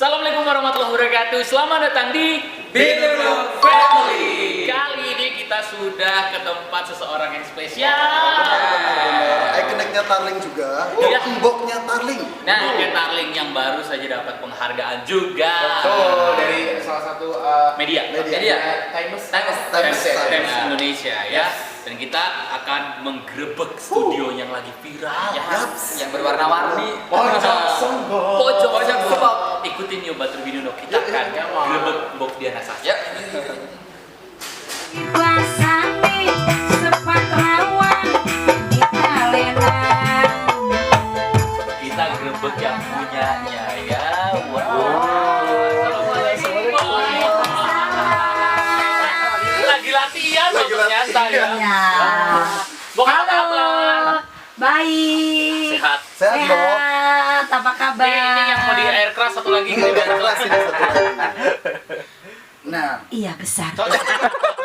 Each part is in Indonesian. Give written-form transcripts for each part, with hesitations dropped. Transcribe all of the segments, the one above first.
Assalamualaikum warahmatullahi wabarakatuh. Selamat datang di Binunuk Family. Kali ini kita sudah ke tempat seseorang yang spesial. Ikonnya Tarling juga. Iya. Mboknya Tarling. Nah, dia Tarling yang baru saja dapat penghargaan juga. Betul, dari salah satu Media. Times Indonesia ya. Dan kita akan menggerebek studio yang lagi viral yang berwarna-warni. Pojok Sombong. Pojok Sombong. Ikutin yuk Batur Binunuk, kita akan gerebek Mbok Diana Sastra. Kita gerebek yang punyanya ya. Lagi latihan loh ternyata ya. Mbok, apa kabar? Baik. Sehat. Sehat, Mbok. Sehat. Apa kabar? Ini yang mau di air keras satu lagi. Ini udah kelas ini satu lagi. Nah, Iya besar.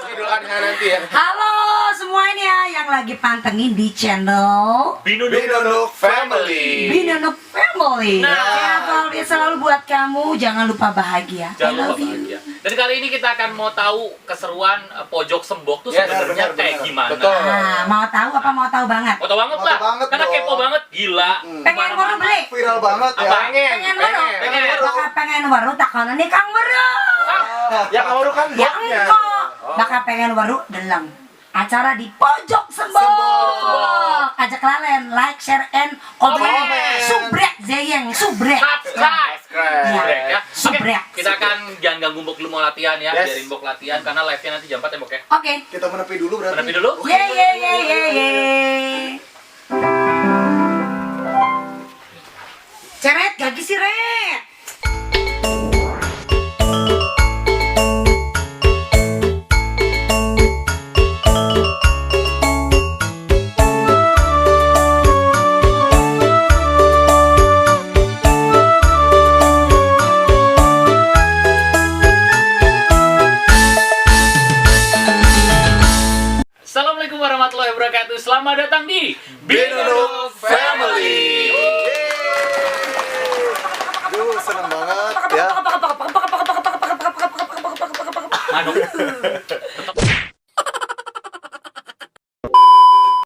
tidurkan nanti ya. Halo semuanya yang lagi pantengin di channel Binunuk Family. Binunuk Family. Nah. Sehat selalu buat kamu. Jangan lupa bahagia. I Jangan love lupa you. bahagia. Dan kali ini kita akan mau tahu keseruan pojok Sembok tuh Yes, sebenarnya benar, kayak benar. gimana. Betul. Nah, mau tahu apa mau tahu banget? Mau tahu banget Mau lah. tahu banget Karena dong. kepo banget, gila. Pengen baru beli? Viral banget ya. Apa? Pengen baru? Pengen. Bakal pengen baru takonan nih Kang Baru. Yang kamu kan Ya boknya. engkau. Bakal pengen baru deleng. Acara di Pojok Sembok. Ajak lalen, like, share, and comment. Comment. Subrek, zeyeng, subrek. Subscribe. Subrek ya. Subrek. Oke, kita akan jangan ganggu Mbok dulu mau latihan ya. Yes. Biarin Mbok latihan karena live-nya nanti jam 4 ya Mbok ya. Oke. Kita menepi dulu berarti. Menepi dulu. Ye ye ye ye ye. Ceret, gagi sih, Ret. Assalamualaikum warahmatullahi wabarakatuh. Selamat datang di Binunuk Family. Duh, seneng banget ya. Manuk.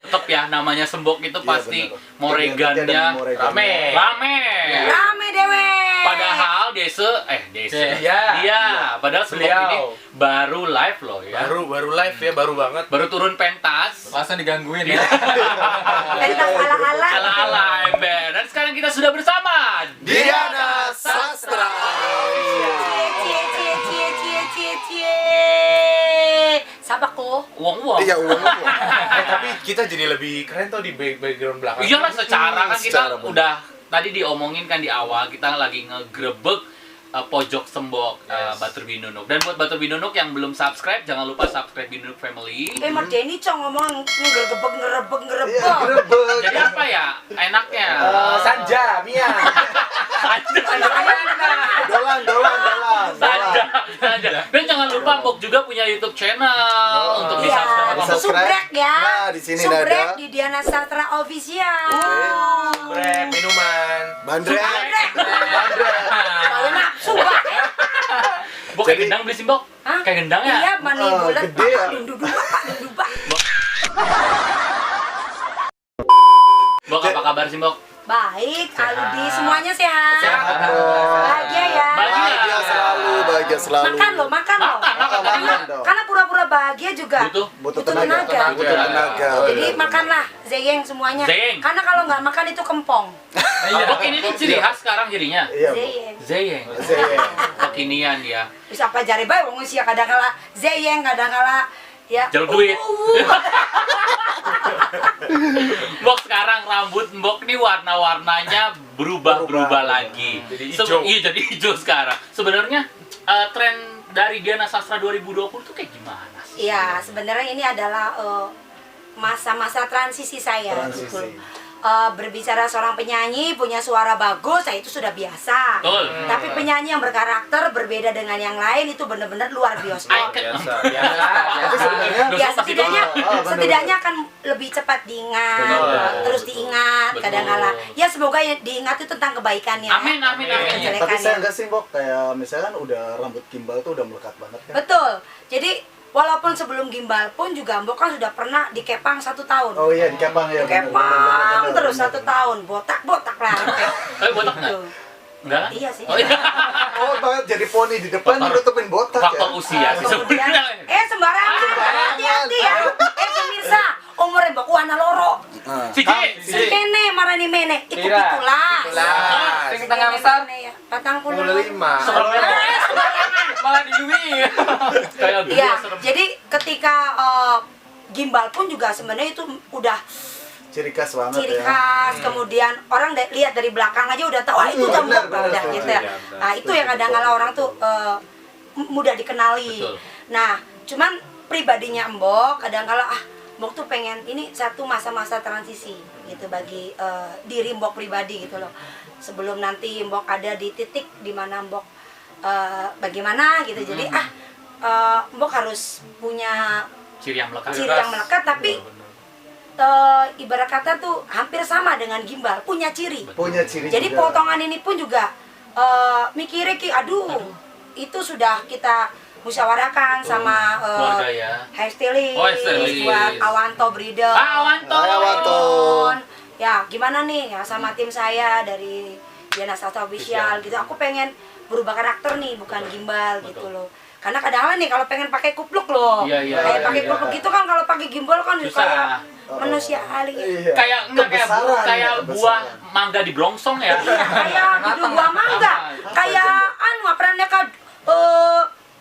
Tetap ya namanya Sembok itu pasti benar. moregannya Rame. rame. Rame dewe. Padahal dia padahal Sembok Beliau. ini baru live loh ya. Baru live ya, baru banget. Baru turun pentas. Masa digangguin ya? Pentas ala-ala. Ala-ala ember. Dan sekarang kita sudah bersama Diana Sastra. Cie cie cie cie cie cie. Siapa kok? Uang-uang. Iya, uang. Tapi kita jadi lebih keren tuh di background belakang. Iyalah secara kan kita Secara benar. udah tadi diomongin kan di awal kita lagi ngegrebek Pojok Sembok Batur Binunuk. Dan buat Batur Binunuk yang belum subscribe jangan lupa subscribe Binunuk Family. Mardeni cong ngomong ngerebek. Iya, gerebek. Jadi apa ya enaknya? Sanja, Mia. Dolan. Saja. Dan jangan lupa Mbok juga punya YouTube channel untuk di Iya, subscribe sama Mbok. subrek ya. Nah, di sini Subrek ada di Diana Sastra Official. Brand minuman. Bandre. Kalau nafsu banget. Mbok kayak Jadi- gendang beli sih Mbok. Hah? Kayak gendang ya? Iya, mani bulat. gede ya. Pak Dunduba. Mbok apa kabar sih Mbok? Baik, Sehat. Aludi semuanya sehat. Sehat. Bahagia ya. Bahagia selalu. Makan loh. Makan dong. Karena pura-pura bahagia juga Butuh tenaga. Jadi makanlah zeyeng semuanya. Zeyeng. Karena kalau nggak makan itu kempong. Mbok ini nih ciri khas sekarang jadinya. Iya, Bu. Zeyeng. Zeyeng. Zeyeng. Kekinian ya. Bisa apa jari bae wong usia kadang-kala zeyeng, kadang-kala ya. Jalur duit. Mbok sekarang rambut Mbok nih warna-warnanya berubah lagi. Jadi hijau. Iya jadi hijau sekarang. Sebenarnya tren dari Diana Sastra 2020 tuh kayak gimana sih? Iya, sebenarnya ini adalah masa-masa transisi saya. Transisi. Gitu. berbicara seorang penyanyi punya suara bagus, nah itu sudah biasa. Betul. Tapi penyanyi yang berkarakter berbeda dengan yang lain itu benar-benar luar bioskop. Biasa. Tapi sebenarnya Ya setidaknya bener. setidaknya akan lebih cepat diingat, Betul. terus diingat Betul. kadang-kala. Ya semoga yang diingat itu tentang kebaikannya. Amin, amin, Bukan amin. Tapi kejelekannya. saya enggak sih, Bok, kayak misalkan udah rambut gimbal tuh udah melekat banget kan. Betul. Jadi walaupun sebelum gimbal pun juga Mbok kan sudah pernah dikepang 1 tahun. Oh iya, dikepang ya. Dikepang terus 1 tahun, botak lah. Botak nggak? Tuh. Enggak kan? Iya sih. Oh iya. Oh, banget jadi poni di depan Faktor- nutupin botak Faktor ya. usia sih Kemudian, sebenarnya. sembarangan, hati-hati ya. Pemirsa, umur Mbok wana loro. Si Si kene marani mene, itu Ira. pitulas. Pitulas. Sing tengah besar. Patang puluh. 25. Malah didui. Kayak gitu Iya, serem. jadi ketika gimbal pun juga sebenarnya itu udah Ciri khas banget ciri ya. khas, kemudian orang lihat dari belakang aja udah tahu, itu Benar, jambok benar, udah betul. gitu ya. Nah itu yang kadang-kala orang tuh mudah dikenali. Betul. Nah cuman pribadinya Mbok kadang-kala Mbok tuh pengen ini satu masa-masa transisi gitu bagi diri Mbok pribadi gitu loh. Sebelum nanti Mbok ada di titik dimana Mbok bagaimana gitu. Jadi Mbok harus punya Ciri yang melekat. ciri yang melekat, tapi ibarat kata tuh hampir sama dengan gimbal, punya ciri. Punya ciri Jadi juga. potongan ini pun juga mikirnya aduh, itu sudah kita musyawarahkan sama Keluarga ya. hairstylist, Oh, hairstylist. buat Awanto Bridal. Awanto. Awanto. Ya gimana nih ya sama tim saya dari Diana Sastra Official gitu. Aku pengen berubah karakter nih, bukan gimbal gitu loh. Karena kadang-kadang nih kalau pengen pakai kupluk loh, Iya, iya, kayak iya, pakai iya. kupluk gitu kan, kalau pakai gimbal kan Susah. kayak manusia kali. Iya. Kayak enggak kayak Kebesaran kayak ya, buah kebesaran. mangga di blongsong ya. Kayak gitu buah mangga, kayak apa namanya kan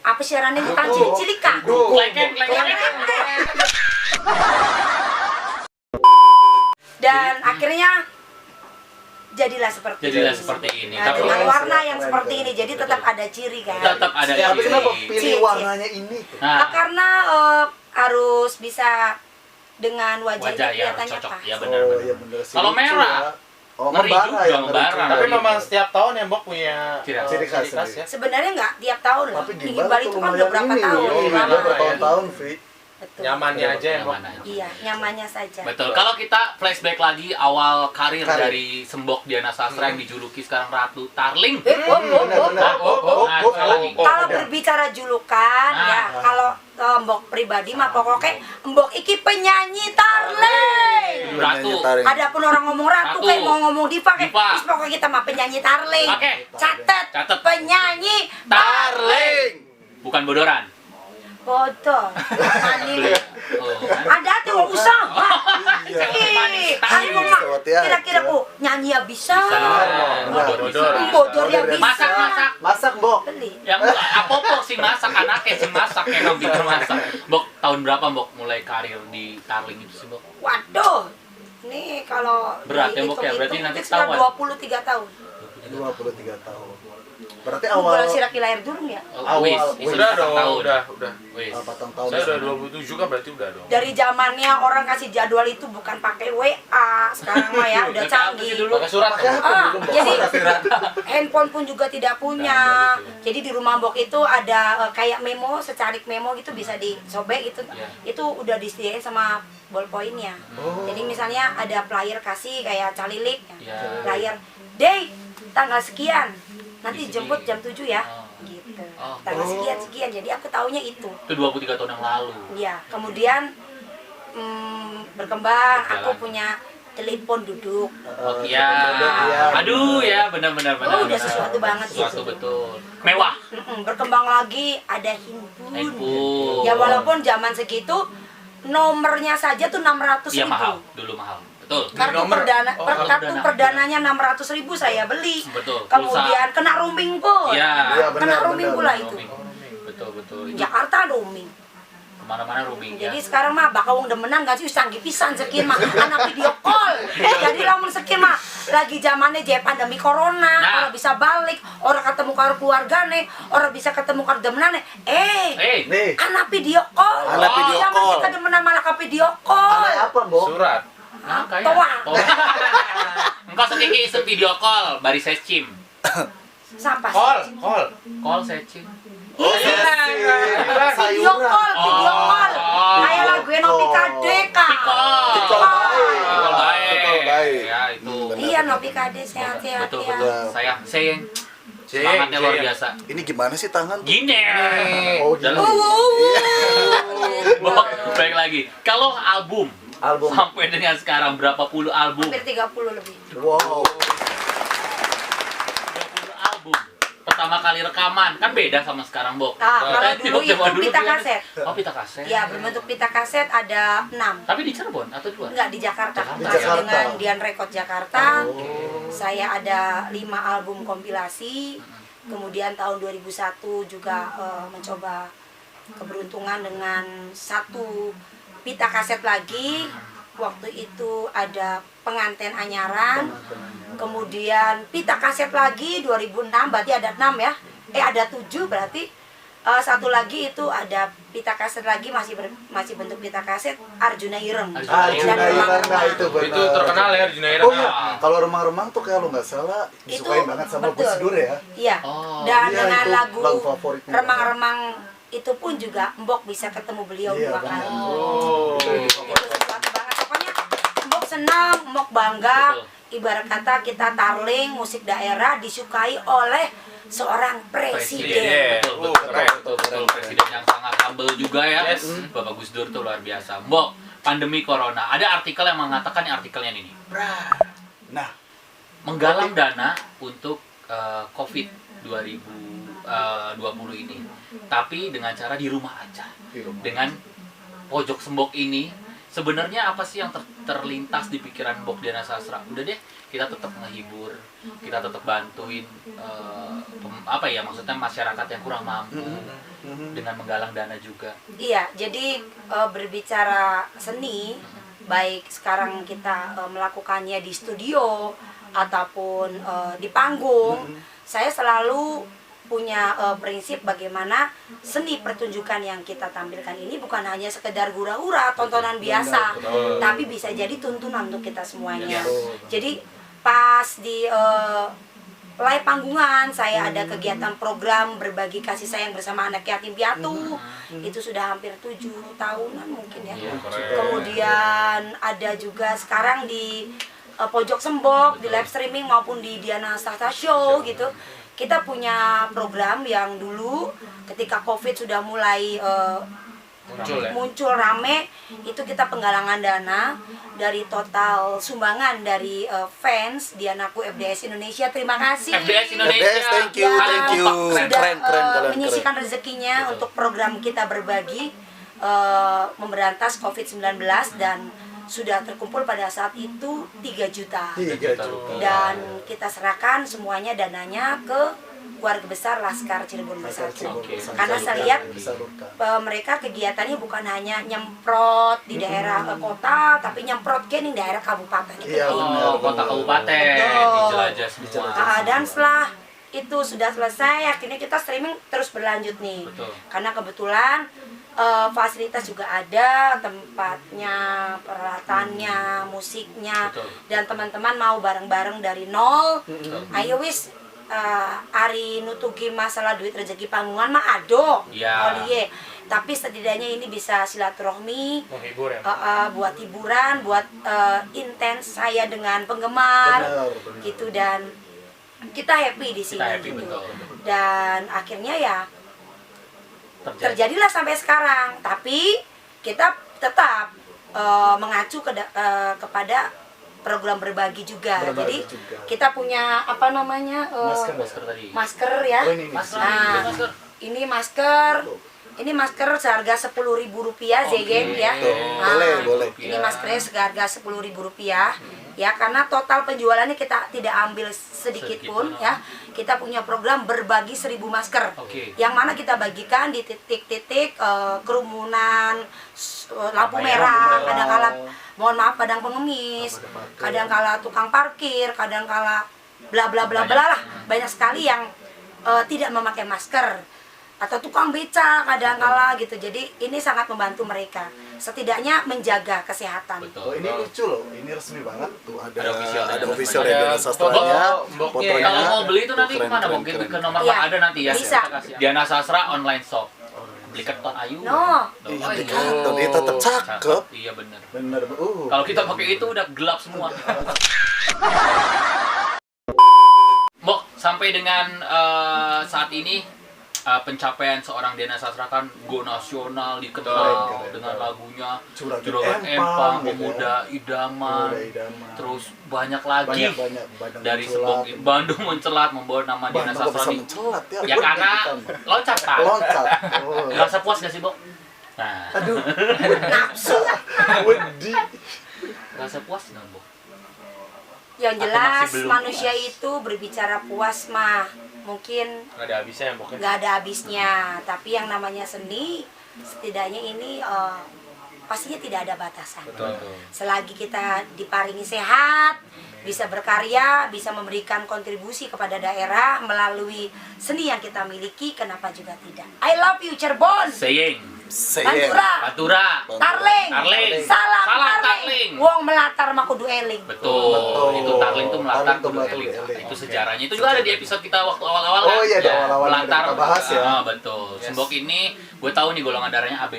apa siarannya bukan cilik-cilikan. Klengkeng, klengkeng. Dan akhirnya jadilah seperti Jadilah ini. seperti ini. Nah, Tapi dengan Keren, warna keren, yang keren, seperti keren. ini, jadi tetap ada ciri kan. tetap ada Ya, tapi ciri. kenapa pilih Ciri. warnanya ini tuh? Nah, Karena harus bisa dengan wajah, wajah itu yang kelihatannya cocok. pas. Ya Oh benar iya benar. bener sih. Kalau lucu merah, ya. Oh, ngeri membara juga, ya, membara. ngeri Tapi juga. memang setiap tahun ya Mbok punya Ciri khas ya. Sebenarnya nggak tiap tahun loh. Tapi Di gimbal gimbal tuh itu kan udah lumayan berapa ini tahun? loh. Iya, Udah iya. bertahun-tahun, Fi. Betul. Nyamannya aja ya Mbok. Nyaman aja. Iya, nyamannya saja. Betul. Kalau kita flashback lagi awal karir Karir. dari Sembok Diana Sastra yang dijuluki sekarang Ratu Tarling. Benar-benar. Nah, sekali lagi. Kalau ada. berbicara julukan Nah. ya, kalau Mbok pribadi mah pokoknya Mbok iki penyanyi Tarling. Ratu. Adapun orang ngomong ratu Ratu. kayak mau ngomong diva kayak Diva. terus pokoknya kita mah penyanyi Tarling. Oke. Catet. Catet. Penyanyi Tarling. Bukan bodoran. bodoh. Manis. Oh, kan? Ada tuh usaha. Iya. Ih, ayo mah Hati-hati. kira-kira nyanyi ya bisa. Bodor bisa. Bodor. Bodor ya bisa. Masak. Masak, Mbok. Beli. Ya, apa sih masak anaknya sih masak ya dong pinter masak. Mbok tahun berapa Mbok mulai karir di Tarling itu sih Mbok? Waduh. Nih kalau Berat ya, Mbok, ya? Berarti dihitung-hitung nanti itu sekitar ketahuan. 23 tahun. 23 tahun. Berarti Bulan awal siraki lahir dulu ya. Oh, wis, isi Udah 4 dong, tahun. udah. Wis. patang tahun. Saya udah 27 kan berarti udah dong. Dari zamannya orang kasih jadwal itu bukan pakai WA, sekarang mah ya udah canggih. Pakai surat. Jadi handphone pun juga tidak punya. Jadi di rumah Mbok itu ada kayak memo, secarik memo gitu bisa disobek gitu. Iya. Itu udah disediain sama ballpointnya. Jadi misalnya ada flyer kasih kayak calilik, Iya. flyer day tanggal sekian. Nanti Di sini. jemput jam 7 ya. Oh. Gitu. Oh. Tanggal sekian. Jadi aku taunya itu. Itu 23 tahun yang lalu. Ya, kemudian berkembang, Berjalan. aku punya telepon duduk. Oh, iya. Aduh ya, benar-benar Oh, udah sesuatu banget Sesuatu gitu. betul. Mewah. Berkembang lagi ada handphone. Handphone. Ya walaupun zaman segitu nomornya saja tuh 600.000. Iya mahal, dulu mahal. Betul. Kartu Nomor. perdana, Oh, kartu perdana. perdananya 600.000 saya beli. Betul. Kemudian kena roaming pun. Iya. Iya, Kena benar, roaming benar. pula itu. Roaming. Betul. Itu Jakarta roaming. kemana-mana roaming ya. Jadi sekarang mah bakal wong demenan gak sih canggih pisan sekian mah anak video call. Jadi lamun sekian mah lagi zamannya je pandemi corona, Nah. orang bisa balik, orang ketemu karo keluargane, orang bisa ketemu karo demenane. Nih. Anak video call. Anak video Zaman call. kita demenan malah ke video call. Aneh apa, Mbok? Surat. kayak. Toa. Engkau sekiki isep video call, bari secim. Sampah. Call secim. Ih, video call, video call. Kayak lagu Novika Deka. Pikol baik. Ya itu. Iya, Novika Deka sehat-sehat Betul ya. betul. Sayang. Semangatnya luar biasa. Ini gimana sih tangan? Gini. Oh, gini. Bok, balik lagi. Kalau album Album. sampai dengan sekarang berapa puluh album? Hampir 30 lebih. Wow. 30 album. Pertama kali rekaman kan beda sama sekarang, Bok. Kalau dulu itu pita kan- kaset. Oh, pita kaset. Ya, berbentuk pita kaset ada 6. Tapi di Cirebon atau dua? Enggak, di Jakarta. Di Masih Jakarta. dengan Dian Record Jakarta. Oh. Saya ada 5 album kompilasi. Kemudian tahun 2001 juga mencoba keberuntungan dengan 1 pita kaset lagi. Waktu itu ada Pengantin Anyaran. Kemudian pita kaset lagi 2006, berarti ada 6 ya. Ada 7 berarti. Satu lagi itu ada pita kaset lagi masih bentuk pita kaset Arjuna Ireng. Arjuna Ireng, nah itu benar. Itu terkenal ya Arjuna Ireng. Oh iya, kalau remang-remang tuh kalau nggak salah disukain banget sama betul. Gus Dur ya. Iya. Oh, Dan iya, dengan itu lagu lagu favoritnya. Remang-remang itu pun juga Mbok bisa ketemu beliau Iya, 2 kali. Oh. Itu sesuatu banget. Pokoknya Mbok senang, Mbok bangga. Betul. Ibarat kata kita tarling musik daerah disukai oleh seorang presiden. Betul, betul. Presiden yang sangat humble juga ya. Bapak Gus Dur tuh luar biasa. Mbok, pandemi corona. Ada artikel yang mengatakan artikelnya ini. Nah, Menggalang dana untuk COVID 2020 ini. Tapi dengan cara di rumah aja. di rumah. Dengan pojok sembok ini, sebenarnya apa sih yang terlintas di pikiran Mbok Diana Sastra? Udah deh, kita tetap menghibur, kita tetap bantuin maksudnya masyarakat yang kurang mampu dengan menggalang dana juga. Iya, jadi berbicara seni, baik sekarang kita melakukannya di studio ataupun di panggung, saya selalu punya prinsip bagaimana seni pertunjukan yang kita tampilkan ini bukan hanya sekedar hura-hura, tontonan biasa, tapi bisa jadi tuntunan untuk kita semuanya. Jadi pas di live panggungan saya ada kegiatan program berbagi kasih sayang bersama anak yatim piatu. Itu sudah hampir 7 tahunan mungkin ya. Kemudian ada juga sekarang di Pojok Sembok, di live streaming maupun di Diana Sastra Show gitu. Kita punya program yang dulu ketika COVID sudah mulai muncul rame, itu kita penggalangan dana dari total sumbangan dari fans Dianaku FDS Indonesia. Terima kasih. FDS Indonesia. FDS, thank you, thank you. Sudah Keren, kalian menyisihkan rezekinya untuk program kita berbagi memberantas COVID-19 dan sudah terkumpul pada saat itu 3 juta. 3 juta. Dan kita serahkan semuanya dananya ke keluarga besar Laskar Cirebon Bersatu. Karena saya lihat mereka kegiatannya bukan hanya nyemprot di daerah kota, tapi nyemprot ke di daerah kabupaten. Iya, Kota kabupaten dijelajah semua. Dan setelah itu sudah selesai, akhirnya kita streaming terus berlanjut nih. Betul. Karena kebetulan fasilitas juga ada, tempatnya, peralatannya, musiknya. Betul. Dan teman-teman mau bareng-bareng dari nol. Ayo wis Ari nutugi masalah duit rezeki panggungan mah ado. Ya. Olie. Tapi setidaknya ini bisa silaturahmi, Menghibur ya. buat hiburan, buat intens saya dengan penggemar. Benar. Gitu, dan kita happy di sini Kita happy, gitu. betul. Dan akhirnya ya terjadilah sampai sekarang, tapi kita tetap mengacu kepada program berbagi juga. Berbagi Jadi juga. kita punya apa namanya Masker tadi. masker ya. Oh, ini Masker. Nah, Masker. ini masker seharga Rp10.000 Zegen ya. Tuh, Nah, boleh. ini maskernya seharga Rp10.000 ya, karena total penjualannya kita tidak ambil sedikit pun ya. Kita punya program berbagi 1.000 masker. Oke. Yang mana kita bagikan di titik-titik kerumunan, lampu merah, kadang-kala mohon maaf padang pengemis, kadang-kala tukang parkir, kadang-kala bla bla bla bla lah. Banyak sekali yang tidak memakai masker. atau tukang beca kadang-kala gitu. Jadi ini sangat membantu mereka, setidaknya menjaga kesehatan. Oh, ini lucu loh, ini resmi banget tuh, ada Ada official ada Diana Sastranya, mboknya. fotonya. Kalau mau beli itu nanti Keren, kemana? keren, Mungkin keren. ke nomor Iya, ada nanti ya. bisa. Kita kasih. Diana Sastra online shop. Beli keton Ayu. No. Iya, Oh, di iya. karton, ini tetap cakep. Iya bener. Bener, Kalau kita pakai itu udah gelap semua. Mbok, sampai dengan saat ini pencapaian seorang Diana Sastra kan go nasional, dikenal Keren. dengan lagunya Juragan Empang, Empang, gitu Pemuda Idaman, Pemuda Idaman. terus banyak lagi banyak Bandung dari mencelat. Sebok Bandung mencelat membawa nama Diana Bandung kok Sastra bisa nih. mencelat ya? Ya karena loncat kan. Loncat. Oh. Ngerasa puas gak sih, Bok? Nah, Aduh, Nafsu. wedi. ngerasa puas nggak, Bok? Yang Atau jelas masih belum manusia puas? itu berbicara puas mah mungkin Nggak ada habisnya ya pokoknya. nggak ada habisnya. Tapi yang namanya seni, setidaknya ini pastinya tidak ada batasan. Betul. Selagi kita diparingi sehat, bisa berkarya, bisa memberikan kontribusi kepada daerah melalui seni yang kita miliki, kenapa juga tidak? I love you Cirebon, Saying, Pantura, Pantura, Tarling, Tarling. salam Salam Tarling, wong melatar makudu eling. betul. Betul. Itu Tarling tuh melatar Tarling tuh kudu melatar eling. kudu eling. Itu Oke. sejarahnya. Itu juga ada di episode kita waktu awal-awal. Oh kan? iya, di awal-awal yang melatar kita bahas ya. betul. Yes. Sembok ini gue tahu nih golongan darahnya AB.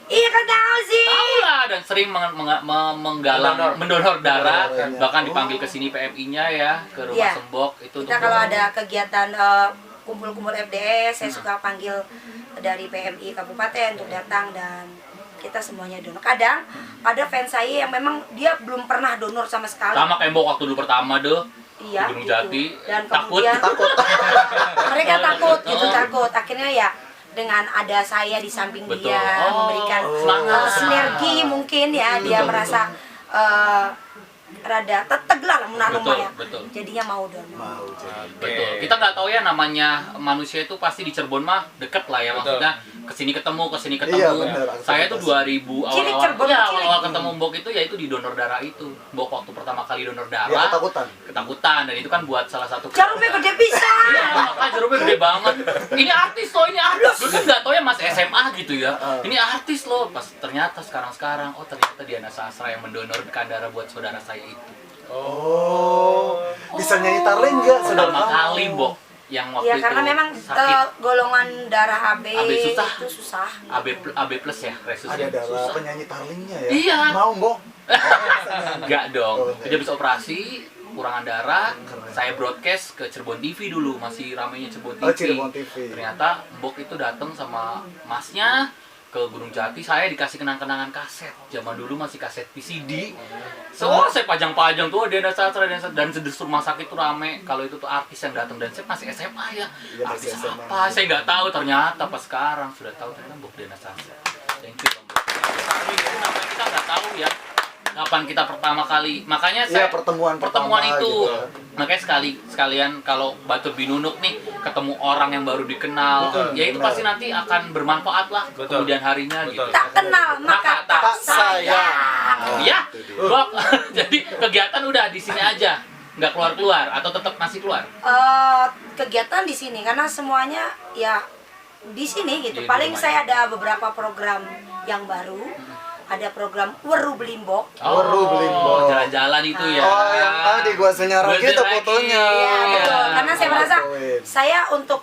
Iya kan tahu sih. Tahu lah, dan sering menggalang mendonor darah, Darahnya. bahkan dipanggil ke sini PMI-nya ya, ke rumah Iya. Sembok itu Kita kalau ada kegiatan kumpul-kumpul FDS, saya suka panggil dari PMI kabupaten untuk datang dan kita semuanya donor. Kadang ada fans saya yang memang dia belum pernah donor sama sekali. sama kayak Mbok waktu dulu pertama deh. Iya, di Gunung gitu. Jati. Dan Takut. kemudian mereka takut gitu, Oh. takut. Akhirnya ya dengan ada saya di samping Betul. dia Oh, memberikan semangat, sinergi semangat. mungkin ya, dia merasa rada teteg lah menanam Betul, ya. betul. Jadinya mau donor. Mau jadi. Betul. Kita nggak tahu ya namanya manusia itu pasti di Cirebon mah deket lah ya, Betul. maksudnya kesini ketemu ketemu. Iya, bener, Saya tuh aktivitas. 2000 Cilik awal-awal Cirebon, ya, cilik. awal-awal ketemu Mbok itu ya itu di donor darah itu. Mbok waktu pertama kali donor Dia darah ketakutan. dan itu kan buat salah satu Jarumnya gede pisan. Iya, makanya jeruknya gede banget. Ini artis loh, ini artis. Dulu kan nggak tahu ya Mas SMA gitu ya. Ini artis loh. Pas ternyata sekarang, oh ternyata Diana Sastra yang mendonorkan darah buat saudara saya itu. Oh, bisa nyanyi Tarling nggak? Pertama kali, Mbok, yang waktu Ya itu karena memang sakit. golongan darah AB, AB susah. itu susah. AB plus ya, resus Ada darah susah. penyanyi Tarlingnya ya? Iya. Mau, Mbok? Enggak dong. Oh, Dia habis operasi, kurangan darah. Saya broadcast ke Cirebon TV dulu, masih ramainya Cirebon TV. Oh, Cirebon TV. Ternyata Mbok itu datang sama masnya ke Gunung Jati. Saya dikasih kenang-kenangan kaset. Zaman dulu masih kaset VCD. Semua saya pajang-pajang tuh Diana Sastra dan sedus rumah sakit tuh rame. Kalau itu tuh artis yang datang dan saya masih SMA ya. Iya, Artis masih SMA. apa? Saya nggak tahu, ternyata pas sekarang sudah tahu ternyata Mbok Diana Sastra. Thank you Mbok. Jadi namanya kita nggak tahu ya kapan kita pertama kali. Makanya saya Iya, pertemuan pertama itu. gitu. Makanya sekalian kalau Batur Binunuk nih ketemu orang yang baru dikenal, Betul, ya itu benar. pasti nanti akan bermanfaat lah Betul. kemudian harinya Betul. gitu. Tak kenal maka tak sayang. Ya, itu dia. Bok. Jadi kegiatan udah di sini aja, nggak keluar atau tetap masih keluar? Kegiatan di sini karena semuanya ya di sini gitu. Di Paling rumah. saya ada beberapa program yang baru. Ada program Weru Blimbok. Oh, Blimbok. Jalan-jalan itu ya. Oh, yang tadi gua senyara Gua gitu senyara fotonya. Iya, betul. Iya. Karena saya merasa Fotoin. saya untuk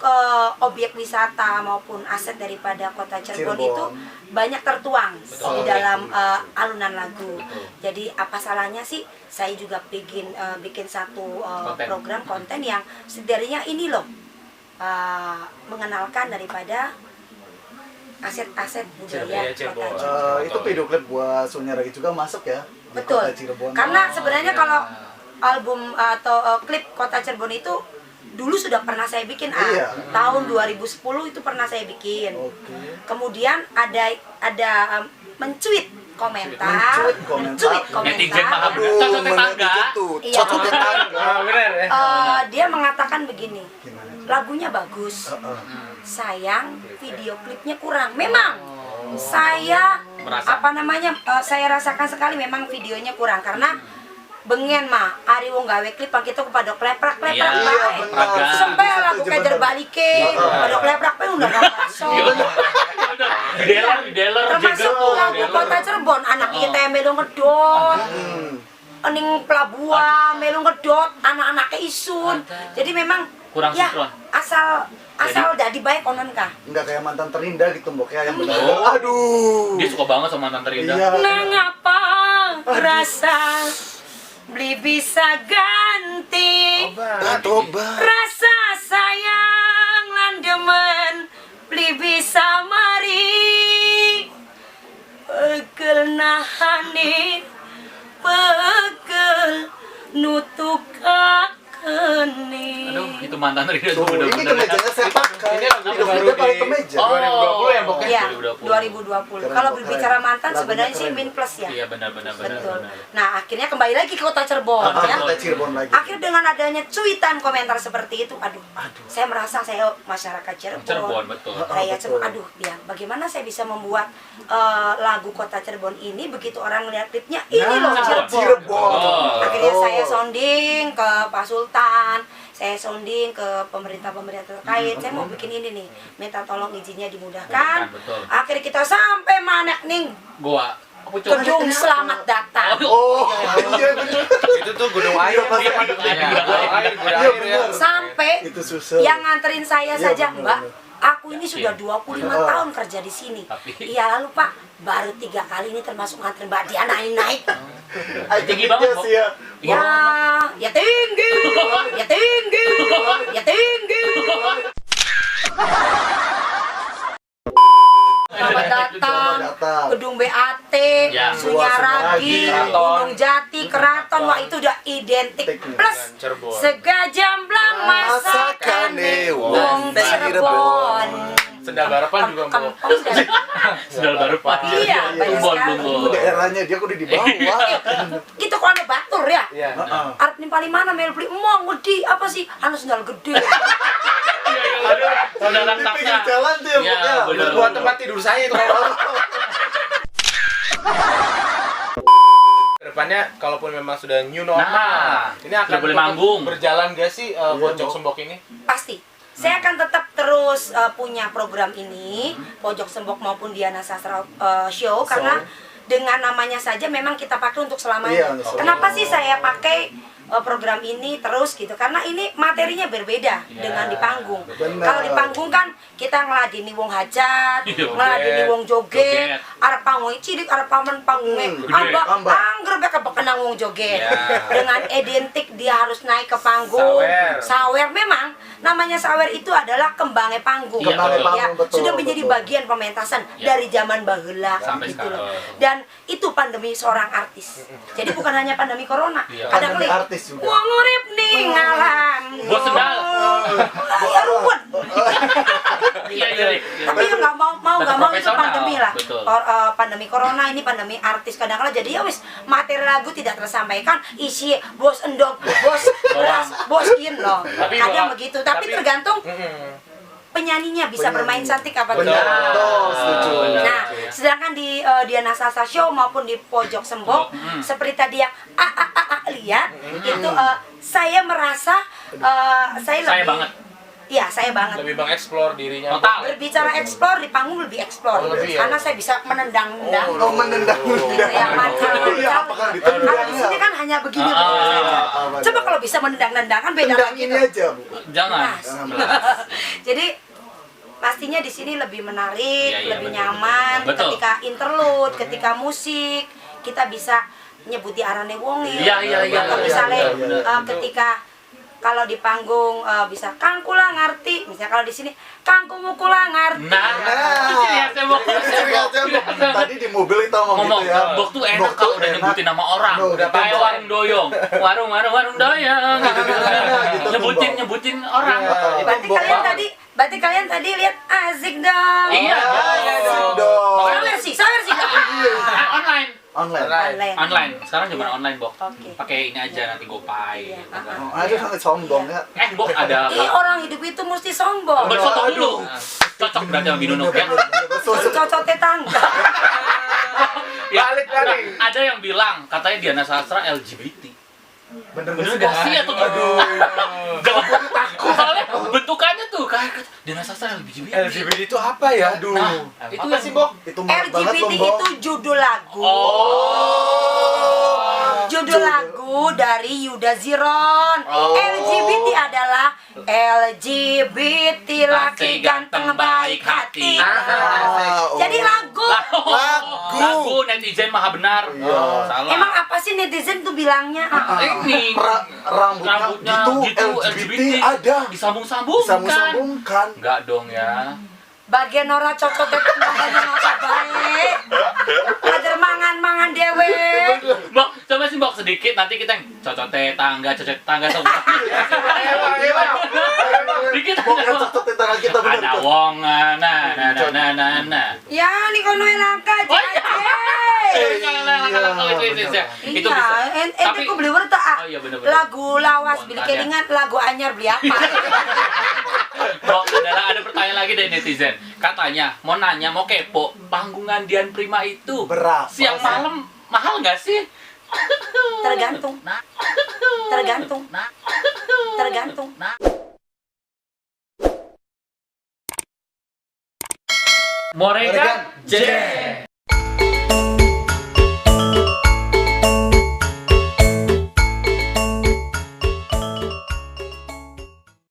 objek wisata maupun aset daripada kota Cirebon Cirebon. itu banyak tertuang Betul. di dalam alunan lagu. Jadi apa salahnya sih saya juga bikin satu Konten. program konten yang setidaknya ini loh mengenalkan daripada aset-aset budaya Cirebon, Cirebon. kota Cirebon. Itu video klip buat Sunyaragi juga masuk ya? Di Betul. Kota Cirebon. Karena sebenarnya iya. kalau album atau klip Kota Cirebon itu dulu sudah pernah saya bikin Iya. tahun 2010 itu pernah saya bikin. Oke. Kemudian ada mencuit komentar, Mencuit komentar. Netizen paham. Aduh, Cocok tetangga. menetizen tuh. Iya. Cocok tetangga. Ah, benar ya. Dia mengatakan begini, Gimana? lagunya bagus, Heeh. sayang video klipnya kurang. Memang saya Merasa. saya rasakan sekali memang videonya kurang karena bengen mah ari wong gawe klip pang kita kepada kleprak Iya, bae. benar. Sampai lagu kejar balike, pada kleprak pe udah Song. Iya, bener. Di dealer, Termasuk lagu Kota Cirebon, anak kita yang melu ngedot. Ening pelabuhan, melu ngedot, anak-anaknya isun. Jadi memang Kurang ya, sinkron. asal jadi baik onon kah. Nggak kayak mantan terindah gitu Mbok ya, yang benar. Oh. Aduh. Dia suka banget sama mantan Terindah. Iya. Nah ngapa rasa beli bisa ganti rasa sayang lan demen beli bisa mari pegel nahani pegel nutukani. Aduh, itu mantan Terindah tuh Tuh, ini bener-bener. kemejanya saya pakai. Ini lagu Hidup baru kita pakai di- kemeja. Oh. 2020 ya, Bok? Iya, 2020. 2020. Keren, Kalau keren. berbicara mantan Lagunya sebenarnya sih keren. min plus ya. Iya benar-benar. Betul. Nah, akhirnya kembali lagi ke Kota Cirebon ya. Kita Cirebon lagi. Akhirnya dengan adanya cuitan komentar seperti itu, aduh, saya merasa saya masyarakat Cirebon. Cirebon, betul. Saya betul. coba, aduh, ya, bagaimana saya bisa membuat lagu Kota Cirebon ini begitu orang melihat klipnya ini loh Cirebon. Cirebon. Oh. Akhirnya Oh. saya sounding ke Pak Sultan, saya sounding ke pemerintah-pemerintah terkait. Saya mau bikin ini nih, minta tolong izinnya dimudahkan. Betul. Akhirnya kita sampai mana nih? Gua aku coba. Gedung Selamat Datang. Oh, iya benar. Itu tuh gunung air. Iya, Iya, Gunung air Iya, ya. benar. Sampai Itu susah. yang nganterin saya Iya, saja, benar, Mbak. benar. Aku ini sudah 25 Iya. tahun kerja di sini. Tapi- Iya, lalu Pak, baru 3 kali ini termasuk nganterin Mbak Diana naik. Tinggi banget, Bok. sih ya. Ya, ya tinggi, ya tinggi, ya tinggi. Selamat datang, datang. Gedung BAT, Ya. Sunyaragi, Keraton. Gunung Jati, Keraton, wah itu udah identik. Plus Cirebon. segajam belang masakan wong Cirebon. Sendal barapan juga, Bok. Kampung dan Sendal baru Pak. Iya, banyak Tumbon, sekali. tumbon. Itu daerahnya dia kudu di bawah. gitu kok anu batur ya. Iya. Heeh. Arep nimpali mana melu beli emong gede apa sih? Anu sendal gede. Saudara Di taksa. pinggir jalan tuh ya, Iya, Mbok ya. benar. Buat tempat tidur saya itu. Kedepannya, kalaupun memang sudah new normal, Nah, ini akan sudah boleh tetap manggung. berjalan gak sih Pojok Bok. Sembok ini? Pasti. Saya akan tetap terus punya program ini, Pojok Sembok maupun Diana Sastra Show karena dengan namanya saja memang kita pakai untuk selamanya. Iya, untuk Kenapa sih saya pakai program ini terus gitu? Karena ini materinya berbeda Iya, dengan di panggung. benar. Kalau di panggung kan kita ngeladini wong hajat, Iya, ngeladini wong joget, Joget. arep panggung cilik, arep pamen panggungnya Gede, amba amba. angger beka bekenang wong joget. Iya. Dengan identik dia harus naik ke panggung. Sawer. Sawer memang namanya sawer itu adalah kembangnya panggung. Iya, Kembangnya betul. panggung, betul, Sudah menjadi betul. bagian pementasan Iya. dari zaman baheula Sampai gitu loh. sekarang. Dan itu pandemi seorang artis. Jadi bukan hanya pandemi corona. Iya. Ada Pandemi klik. artis juga. Wong urip ning alam. Buat sendal. Ya ruwet. Iya, iya. Tapi ya nggak mau Tetap nggak mau itu profesional. pandemi lah. Betul. Pandemi corona ini pandemi artis kadang-kadang jadi ya wis materi lagu tidak tersampaikan isi bos endog bos beras bos kin loh. Tapi Ada yang bahwa- begitu tapi tergantung penyanyinya bisa bermain cantik apa Betul. tidak. Betul, setuju. Nah, sedangkan di Diana Sasa Show maupun di Pojok Sembok seperti tadi yang lihat itu saya merasa saya Saya lebih banget. Iya, saya banget. Lebih mengeksplor dirinya. Total. Berbicara explore di panggung lebih explore Oh, lebih ya? karena saya bisa menendang-nendang. Oh, menendang. Yang macam-macam. Iya, apakah ditendang Kalau di ya? sini kan hanya begini Ah, begini saja. ah, Coba kalau bisa menendang-nendang kan beda Tendang lagi ini tuh. aja, Bu. Jangan. Mas. Jadi pastinya di sini lebih menarik, Iya, iya, lebih betul, nyaman. betul. Ketika interlude, ketika musik, kita bisa nyebuti arane wongi. Iya, iya, iya, Atau iya, misalnya iya, benar. ketika kalau di panggung bisa Kang kula ngerti, misalnya kalau di sini Kang kumu kula ngerti. Nah, itu ciri khasnya Bok. Itu ciri khasnya, Bok. Tadi di mobil kita ngomong Ngomong, gitu ya. Bok tuh enak Bok tuh kalau udah enak. nyebutin nama orang. Udah, Udah kayak Bok. warung doyong. Warung doyong. Gitu tuh, Bok. Nyebutin orang. Iya. Berarti kalian tadi lihat asik dong. Iya. Asik dong. Sawer sih Kak. Online. Online. Online. Online. Sekarang cuma online, Bok. Oke. Pakai ini aja nanti GoPay. Iya, gitu kan. Oh, ada sangat sombong ya. Bok ada Ih, orang hidup itu mesti sombong. berfoto Aduh. dulu. Cocok berarti sama Binunuk ya. Cocok tetangga. Ya, Balik. ada yang bilang katanya Diana Sastra LGBT. Bener gak sih atau Aduh. jangan takut soalnya bentukannya tuh kayak Dana Sastra LGBT. LGBT itu apa ya? Aduh. Nah, itu Apa yang- sih, Bok? Itu banget loh, LGBT Mbok. itu judul lagu. Judul lagu dari Yuda Ziron. LGBT adalah LGBT laki ganteng baik hati. Jadi lagu. Lagu netizen maha benar. Salah. Emang apa sih netizen tuh bilangnya? ini Rambutnya gitu, LGBT ada. disambung-sambungkan. Sambung-sambungkan. Enggak dong ya. Bagian ora cocok itu makanya apa baik. Ajar mangan dewe. Mbok, coba sih Mbok sedikit nanti kita yang cocok tangga semua. Dikit Pokoknya aja. cocok tangan kita bener Ada tuh. wong nah. Ya nih kono langka Oh iya. aja. Itu bisa. Iya, ente ku beli werta ah. Oh iya bener-bener. Lagu lawas beli Spontan ya. kelingan lagu anyar beli apa? Mbok, ada pertanyaan lagi dari netizen. Katanya mau nanya, mau kepo, panggungan Dian Prima itu Berapa? siang malam mahal nggak sih? Tergantung. Nah, Tergantung. nah, Tergantung. nah. Moregan Moregan J.